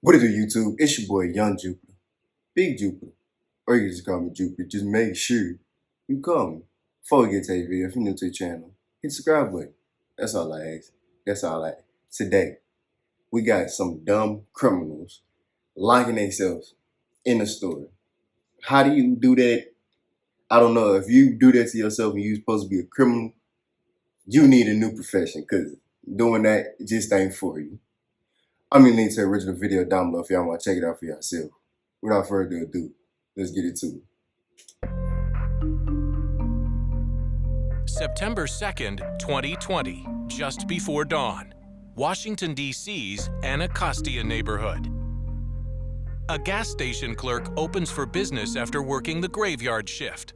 What it do, YouTube? It's your boy, Young Jupiter, Big Jupiter, or you can just call me Jupiter. Just make sure you call me. Before we get to the video, if you're new to the channel, hit the subscribe button. That's all I ask. That's all I ask. Today, we got some dumb criminals locking themselves in the store. How do you do that? I don't know. If you do that to yourself and you're supposed to be a criminal, you need a new profession, because doing that just ain't for you. I'm gonna link to the original video down below if y'all want to check it out for yourself. Without further ado, let's get into it. September 2nd, 2020, just before dawn, Washington, D.C.'s Anacostia neighborhood. A gas station clerk opens for business after working the graveyard shift.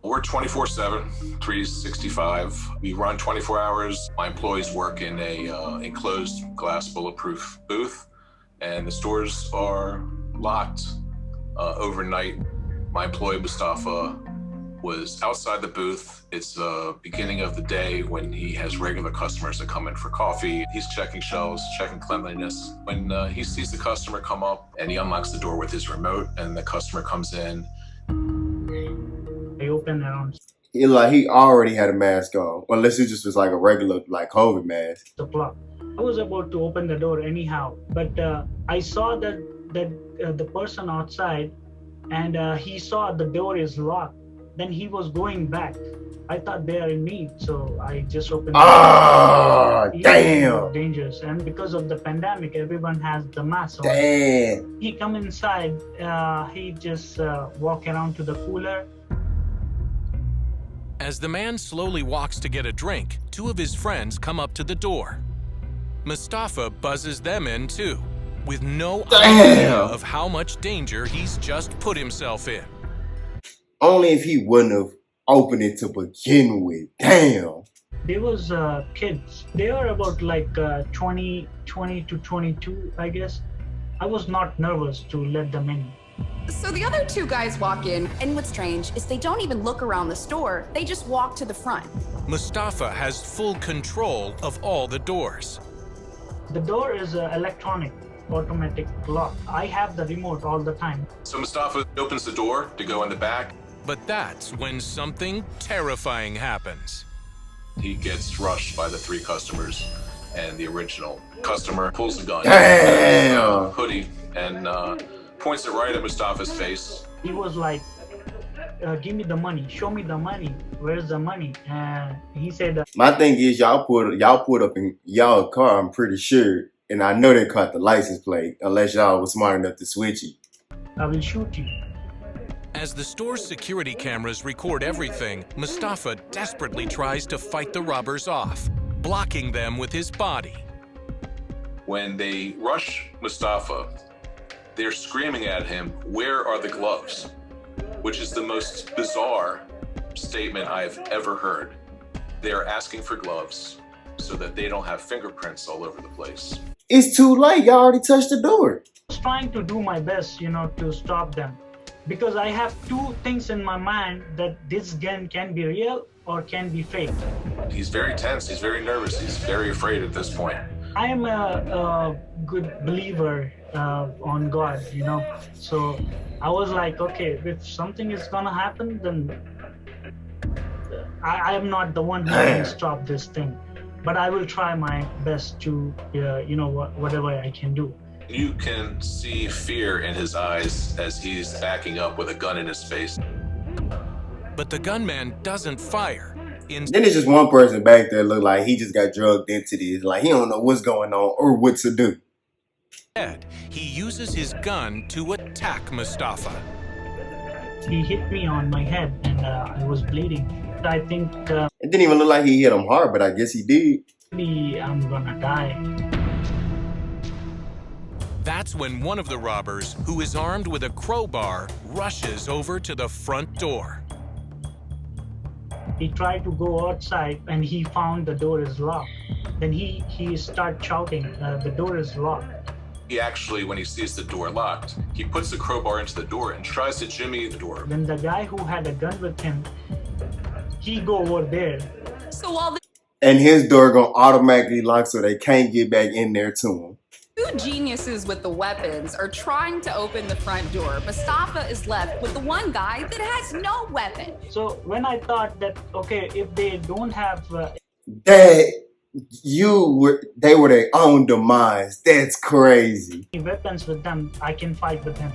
We're 24/7, 365. We run 24 hours. My employees work in a enclosed glass bulletproof booth, and the stores are locked overnight. My employee Mustafa was outside the booth. It's the beginning of the day when he has regular customers that come in for coffee. He's checking shelves, checking cleanliness. When he sees the customer come up, and he unlocks the door with his remote, and the customer comes in. I opened around He already had a mask on, unless it just was like a regular COVID mask. the clock. I was about to open the door anyhow, but I saw that the person outside, and he saw the door is locked. Then he was going back. I thought they are in need, so I just opened. Damn! Dangerous, and because of the pandemic, everyone has the mask on. Damn! He come inside. He just walk around to the cooler. As the man slowly walks to get a drink, two of his friends come up to the door. Mustafa buzzes them in too, with no idea of how much danger he's just put himself in. Only if he wouldn't have opened it to begin with. Damn! There was kids. They are about like 20 to 22, I guess. I was not nervous to let them in. So the other two guys walk in, and what's strange is they don't even look around the store, they just walk to the front. Mustafa has full control of all the doors. The door is electronic, automatic lock. I have the remote all the time. So Mustafa opens the door to go in the back. But that's when something terrifying happens. He gets rushed by the three customers, and the original customer pulls the gun, Damn! hoodie, and points it right at Mustafa's face. He was like, give me the money, show me the money, where's the money? And he said, My thing is, y'all pulled up in y'all car, I'm pretty sure, and I know they caught the license plate, unless y'all was smart enough to switch it. I will shoot you. As the store's security cameras record everything, Mustafa desperately tries to fight the robbers off, blocking them with his body. When they rush Mustafa, they're screaming at him, "Where are the gloves?" Which is the most bizarre statement I've ever heard. They're asking for gloves so that they don't have fingerprints all over the place. It's too late. Y'all already touched the door. I was trying to do my best, to stop them. Because I have two things in my mind, that this gun can be real or can be fake. He's very tense, he's very nervous, he's very afraid at this point. I am a good believer on God, So I was like, okay, if something is gonna happen, then I am not the one who can stop this thing. But I will try my best to, whatever I can do. You can see fear in his eyes as he's backing up with a gun in his face. But the gunman doesn't fire. Then it's just one person back there look like he just got drugged into this. Like he don't know what's going on or what to do. Instead, he uses his gun to attack Mustafa. He hit me on my head, and I was bleeding. I think It didn't even look like he hit him hard, but I guess he did. maybe I'm gonna die. That's when one of the robbers, who is armed with a crowbar, rushes over to the front door. He tried to go outside, and he found the door is locked. Then he started shouting, the door is locked. He actually, when he sees the door locked, he puts the crowbar into the door and tries to jimmy the door. Then the guy who had a gun with him, he go over there. So while And his door gonna automatically lock so they can't get back in there to him. Two geniuses with the weapons are trying to open the front door. Mustafa is left with the one guy that has no weapon. So when I thought that, okay, if they don't have They were their own demise. That's crazy. any weapons with them, I can fight with him,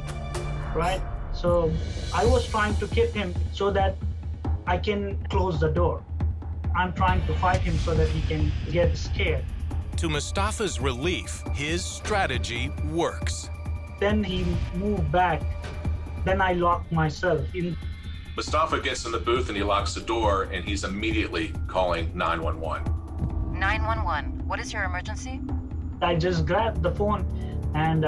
right? So I was trying to keep him so that I can close the door. I'm trying to fight him so that he can get scared. To Mustafa's relief, his strategy works. Then he moved back. Then I locked myself in. Mustafa gets in the booth and he locks the door, and he's immediately calling 911. 911, what is your emergency? I just grabbed the phone, and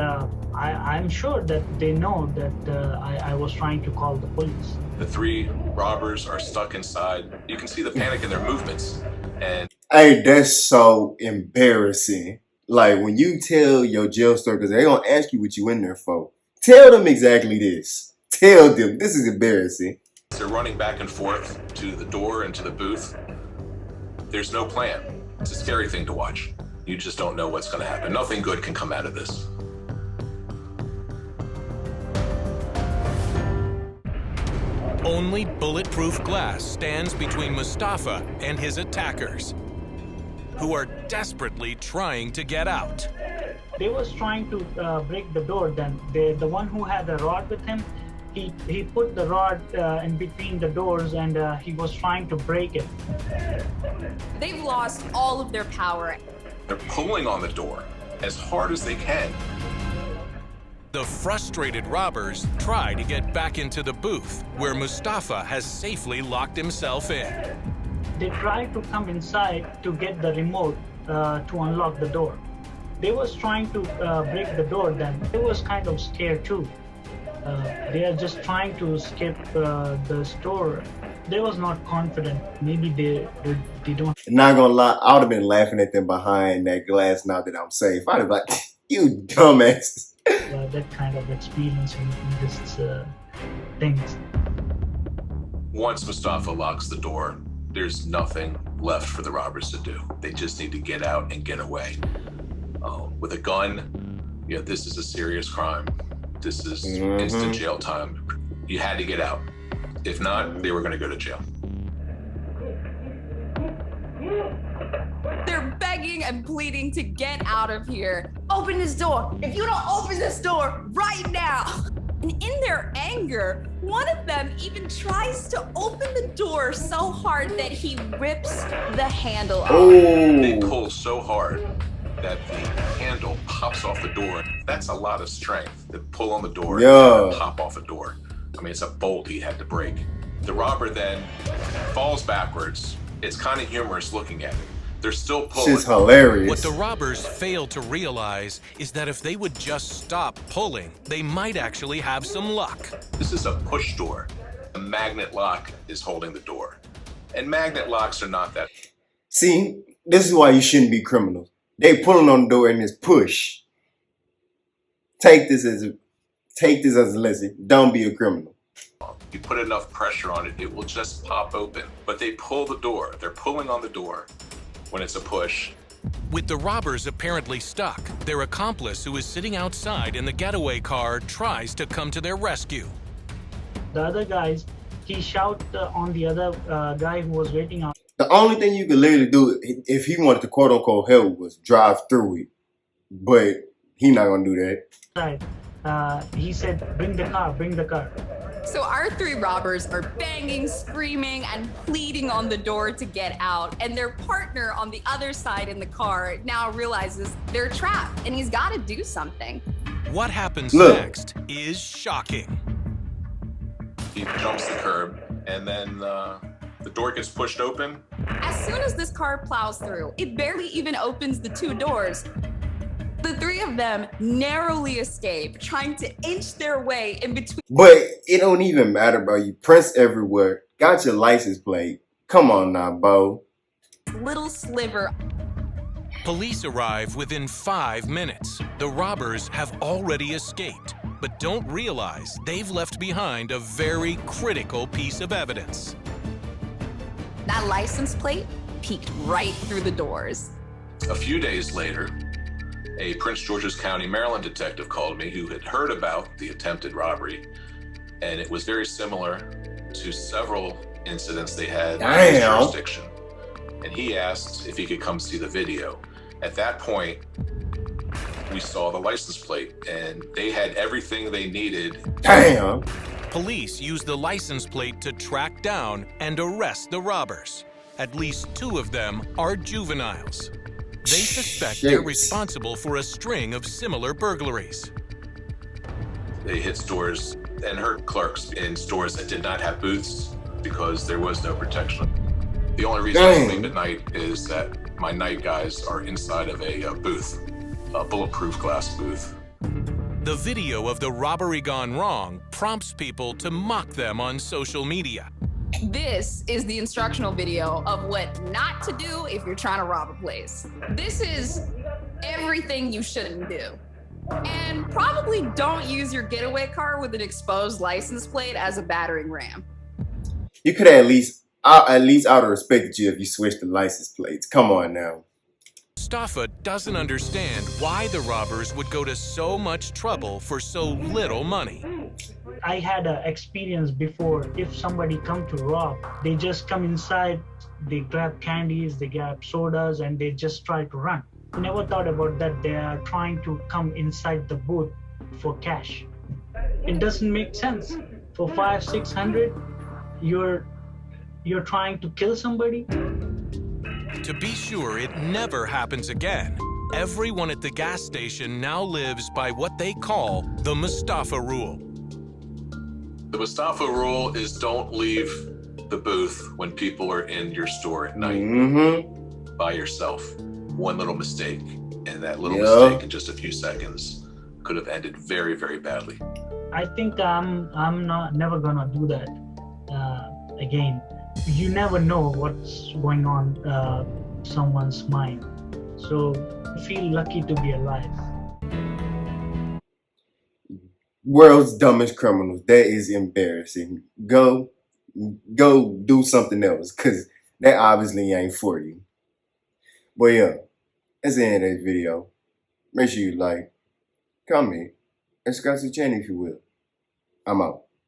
I'm sure that they know that I was trying to call the police. The three robbers are stuck inside. You can see the panic in their movements. And Hey, that's so embarrassing. Like when you tell your jail story, because they're gonna ask you what you in there for. Tell them exactly this. Tell them this is embarrassing. they're running back and forth to the door and to the booth. There's no plan. It's a scary thing to watch. You just don't know what's going to happen. Nothing good can come out of this. Only bulletproof glass stands between Mustafa and his attackers, who are desperately trying to get out. They was trying to break the door. Then the one who had a rod with him, he put the rod in between the doors, and he was trying to break it. They've lost all of their power. They're pulling on the door as hard as they can. The frustrated robbers try to get back into the booth, where Mustafa has safely locked himself in. They tried to come inside to get the remote to unlock the door. They was trying to break the door. Then they was kind of scared too. They are just trying to escape the store. They was not confident. Maybe they don't. Not gonna lie, I would have been laughing at them behind that glass now that I'm safe. I'd have been like, you dumbasses. That kind of experience in this things. Once Mustafa locks the door, there's nothing left for the robbers to do. They just need to get out and get away. With a gun, this is a serious crime. This is instant jail time. You had to get out. If not, they were going to go to jail. They're begging and pleading to get out of here. Open this door. If you don't open this door right now. And in their anger, one of them even tries to open the door so hard that he rips the handle off. They pull so hard that the handle pops off the door. That's a lot of strength to pull on the door and pop off a door. I mean, it's a bolt he had to break. The robber then falls backwards. It's kind of humorous looking at it. They're still pulling. This is hilarious. What the robbers fail to realize is that if they would just stop pulling, they might actually have some luck. This is a push door. A magnet lock is holding the door. And magnet locks are not that. See, this is why you shouldn't be criminals. They pulling on the door and it's push. Take this as a lesson. Don't be a criminal. You put enough pressure on it, it will just pop open. But they pull the door. They're pulling on the door when it's a push. With the robbers apparently stuck, their accomplice, who is sitting outside in the getaway car, tries to come to their rescue. The other guys, he shouted on the other guy who was waiting out. The only thing you could literally do if he wanted to quote unquote help was drive through it. But he not gonna do that. He said, bring the car, bring the car. So our three robbers are banging, screaming, and pleading on the door to get out. And their partner on the other side in the car now realizes they're trapped and he's got to do something. What happens next is shocking. He jumps the curb and then the door gets pushed open. As soon as this car plows through, it barely even opens the two doors. The three of them narrowly escape, trying to inch their way in between. But it don't even matter, bro. You prints everywhere. Got your license plate. Come on now, Bo. Little sliver. Police arrive within 5 minutes. The robbers have already escaped, but don't realize they've left behind a very critical piece of evidence. That license plate peeked right through the doors. A few days later, A Prince George's County, Maryland detective called me who had heard about the attempted robbery, and it was very similar to several incidents they had in his jurisdiction. And he asked if he could come see the video. At that point, we saw the license plate, and they had everything they needed. Damn! Police used the license plate to track down and arrest the robbers. At least 2 of them are juveniles. They suspect they're responsible for a string of similar burglaries. They hit stores and hurt clerks in stores that did not have booths because there was no protection. The only reason I sleep at night is that my night guys are inside of a booth, a bulletproof glass booth. The video of the robbery gone wrong prompts people to mock them on social media. This is the instructional video of what not to do if you're trying to rob a place. This is everything you shouldn't do. And probably don't use your getaway car with an exposed license plate as a battering ram. You could at least I would have respected you if you switched the license plates. Come on now. Mustafa doesn't understand why the robbers would go to so much trouble for so little money. I had an experience before. If somebody come to rob, they just come inside, they grab candies, they grab sodas, and they just try to run. Never thought about that they are trying to come inside the booth for cash. It doesn't make sense. For 500-600, you're trying to kill somebody. To be sure it never happens again, everyone at the gas station now lives by what they call the Mustafa rule. The Mustafa rule is don't leave the booth when people are in your store at night by yourself. One little mistake, and that little mistake in just a few seconds could have ended very, very badly. I think I'm never gonna do that again. You never know what's going on someone's mind. So I feel lucky to be alive. World's dumbest criminals. That is embarrassing. Go do something else, because that obviously ain't for you. But yeah, that's the end of this video. Make sure you like, comment, and subscribe to the channel if you will. I'm out.